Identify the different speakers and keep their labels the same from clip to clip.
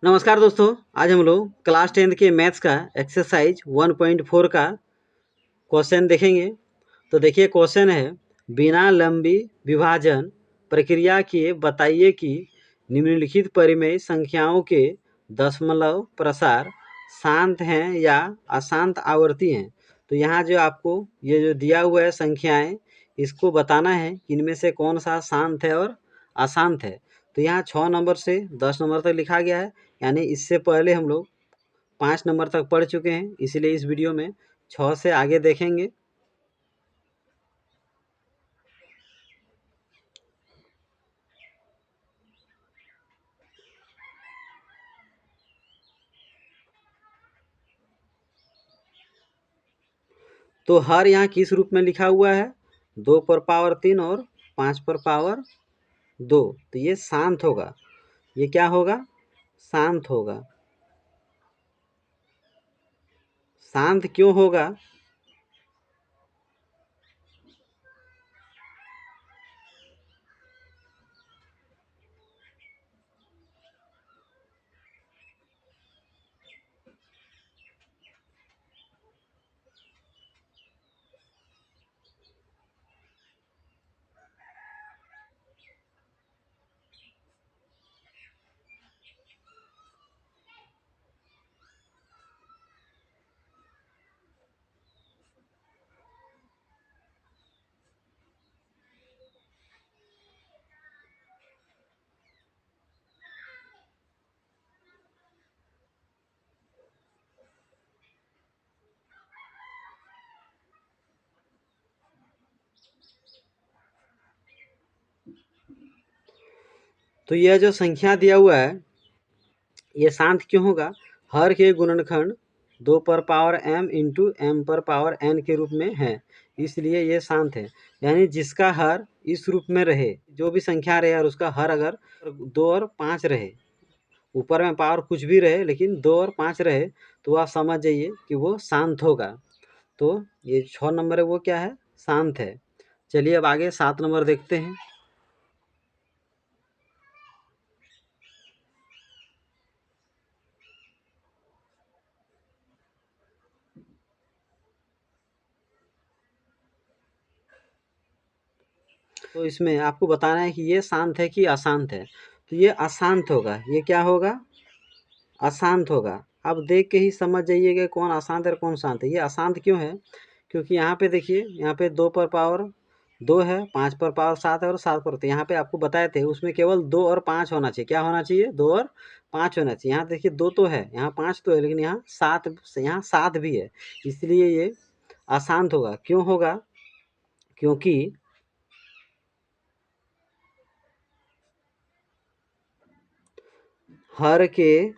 Speaker 1: नमस्कार दोस्तों, आज हम लोग क्लास 10th के मैथ्स का एक्सरसाइज 1.4 का क्वेश्चन देखेंगे। तो देखिए क्वेश्चन है, बिना लंबी विभाजन प्रक्रिया के बताइए कि निम्नलिखित परिमेय संख्याओं के दशमलव प्रसार शांत हैं या अशांत आवर्ती हैं। तो यहाँ जो आपको ये जो दिया हुआ है संख्याएं, इसको बताना है कि इनमें से कौन सा शांत है और अशांत है। तो यहाँ 6 नंबर से 10 नंबर तक लिखा गया है, यानी इससे पहले हम लोग 5 नंबर तक पढ़ चुके हैं, इसलिए इस वीडियो में 6 से आगे देखेंगे। तो हर यहाँ किस रूप में लिखा हुआ है? 2 पर पावर 3 और 5 पर पावर 2। तो ये शांत होगा। ये क्या होगा? शांत होगा। शांत क्यों होगा? तो यह जो संख्या दिया हुआ है, ये शांत क्यों होगा? हर के गुणनखंड 2 पर पावर m इंटू एम पर पावर n के रूप में है, इसलिए ये शांत है। यानी जिसका हर इस रूप में रहे, जो भी संख्या रहे और उसका हर अगर 2 और 5 रहे, ऊपर में पावर कुछ भी रहे लेकिन 2 और 5 रहे, तो आप समझ जाइए कि वो शांत होगा। तो ये 6 नंबर है, वो क्या है? शांत है। चलिए अब आगे 7 नंबर देखते हैं। तो इसमें आपको बताना है कि ये शांत है कि अशांत है। तो ये अशांत होगा। ये क्या होगा? अशांत होगा। अब देख के ही समझ जाइए कि कौन अशांत है और कौन शांत है। ये अशांत क्यों है? क्योंकि यहाँ पे देखिए, यहाँ पे 2 पर पावर 2 है, 5 पर पावर 7 है और 7 पर, तो यहाँ पे आपको बताए थे उसमें केवल 2 और 5 होना चाहिए। क्या होना चाहिए? 2 और 5 होना चाहिए। यहाँ देखिए 2 तो है, यहाँ 5 तो है, लेकिन यहाँ 7 भी है, इसलिए ये अशांत होगा। क्यों होगा? क्योंकि हर के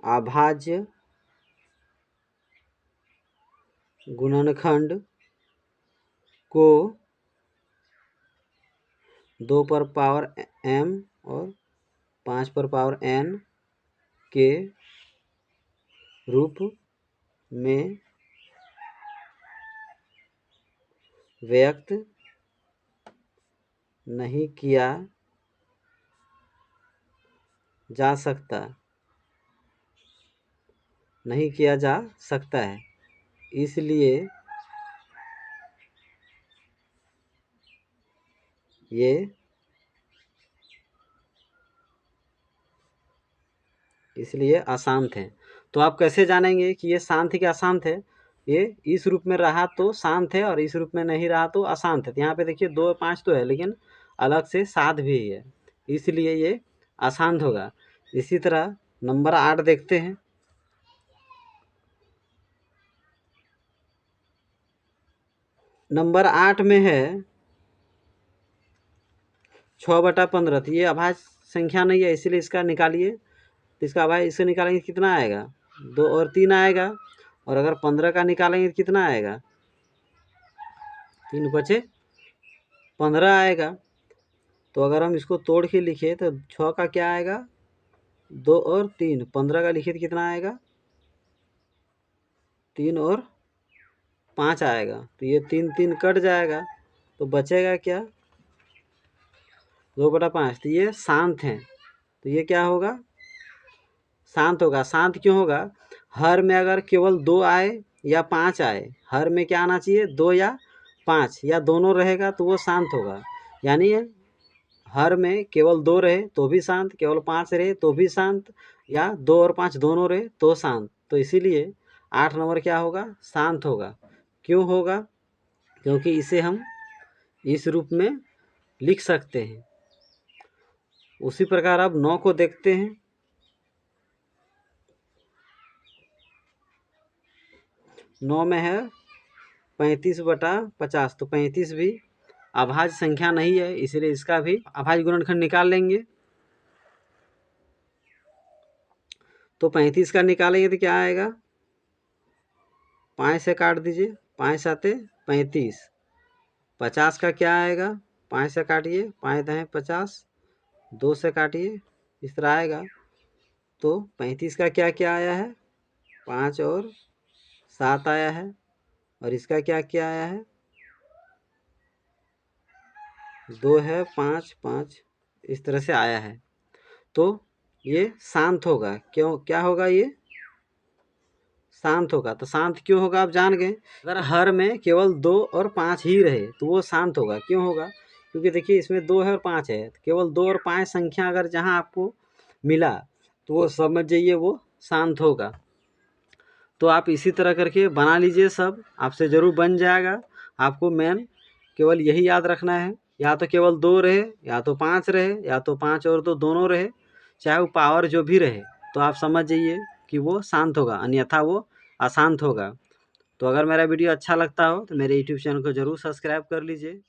Speaker 1: अभाज्य गुणनखंड को 2 पर पावर m और 5 पर पावर n के रूप में व्यक्त नहीं किया जा सकता, नहीं किया जा सकता है। इसलिए ये अशांत है। तो आप कैसे जानेंगे कि ये शांत है कि अशांत है? ये इस रूप में रहा तो शांत है और इस रूप में नहीं रहा तो अशांत है। तो यहाँ पे देखिए 2 और 5 तो है, लेकिन अलग से 7 भी है, इसलिए ये अशांत होगा। इसी तरह नंबर 8 देखते हैं। नंबर 8 में है 6/15। तो ये अभाज्य संख्या नहीं है, इसीलिए इसका निकालिए। तो इसका अभाज्य इससे निकालेंगे कितना आएगा? 2 और 3 आएगा। और अगर 15 का निकालेंगे तो कितना आएगा? 3 बचे 15 आएगा। तो अगर हम इसको तोड़ के लिखे तो 6 का क्या आएगा? 2 और 3। 15 का लिखे तो कितना आएगा? 3 और 5 आएगा। तो ये 3 3 कट जाएगा, तो बचेगा क्या? 2/5, तो ये शांत हैं। तो ये क्या होगा? शांत होगा। शांत क्यों होगा? हर में अगर केवल 2 आए या 5 आए, हर में क्या आना चाहिए? 2 या 5 या दोनों रहेगा तो वो शांत होगा। यानी हर में केवल 2 रहे तो भी शांत, केवल 5 रहे तो भी शांत, या 2 और 5 दोनों रहे तो शांत। तो इसीलिए 8 नंबर क्या होगा? शांत होगा। क्यों होगा? क्योंकि इसे हम इस रूप में लिख सकते हैं। उसी प्रकार अब 9 को देखते हैं। 9 में है 35/50, तो 35 भी अभाज्य संख्या नहीं है, इसलिए इसका भी अभाज्य गुणनखंड निकाल लेंगे। तो 35 का निकालेंगे तो क्या आएगा? 5 से काट दीजिए, 5 साते 35। 50 का क्या आएगा? 5 से काटिए, 5 दहें 50, 2 से काटिए, इस तरह आएगा। तो 35 का क्या क्या आया है? 5 और 7 आया है, और इसका क्या क्या आया है? 2 है, 5 5, इस तरह से आया है। तो ये शांत होगा। क्यों? क्या होगा? ये शांत होगा। तो शांत क्यों होगा आप जान गए। अगर हर में केवल 2 और 5 ही रहे तो वो शांत होगा। क्यों होगा? क्योंकि देखिए इसमें 2 है और 5 है, तो केवल 2 और 5 संख्या अगर जहाँ आपको मिला तो वो समझ जाइए वो शांत होगा। तो आप इसी तरह करके बना लीजिए, सब आपसे ज़रूर बन जाएगा। आपको मेन केवल यही याद रखना है, या तो केवल 2 रहे, या तो 5 रहे, या तो 5 और 2 दोनों रहे, चाहे वो पावर जो भी रहे, तो आप समझ जाइए कि वो शांत होगा, अन्यथा वो अशांत होगा। तो अगर मेरा वीडियो अच्छा लगता हो तो मेरे यूट्यूब चैनल को ज़रूर सब्सक्राइब कर लीजिए।